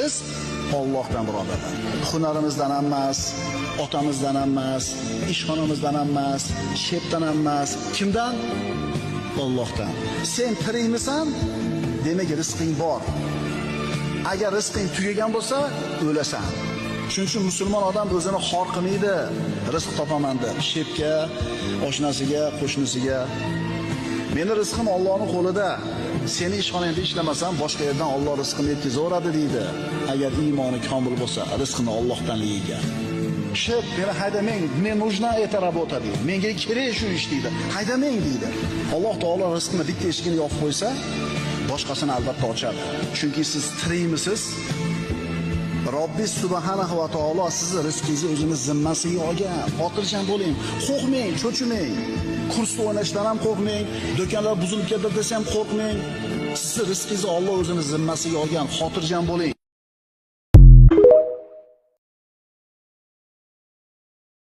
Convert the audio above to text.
Biz Allohdan birodarlar. Hunarimizdan emas, otamizdan emas, ishxonamizdan emas, shepdan emas. Kimdan? Allohdan. Sen tirikmisan? Demak, rizqing bor. Agar rizqing tugagan bo'lsa, o'lasan. Shuning uchun musulmon odam o'zini xor qilmaydi. Rizq topaman deb, shepga, oshnasiga, qo'shnisiga. Meni rizqim Allohning qo'lida. Seni ishxonangda ishlamasam, boshqa yerdan Alloh rizqini yetkazaveradi deydi. Agar iymoni komil bo'lsa, rizqini Allohdan yeygan. Shep, meni haydamang, мне нужна эта работа deydi. Menga kerak shu ish deydi. Haydamang deydi. Alloh taolo rizqini bitta eshigini yopib qo'ysa, boshqasini albatta ochadi. Chunki siz tirikmisiz? Robbis subhanahu va taolo sizni rizqingizni o'zini zimmasiga olgan. Xotirjam bo'ling, qo'rqmang, cho'chimang. Kursda o'ynashdan ham qo'rqmang, do'konlar buzilib ketdi desam qo'rqmang. Sizni rizqingizni Alloh o'zini zimmasiga olgan. Xotirjam bo'ling.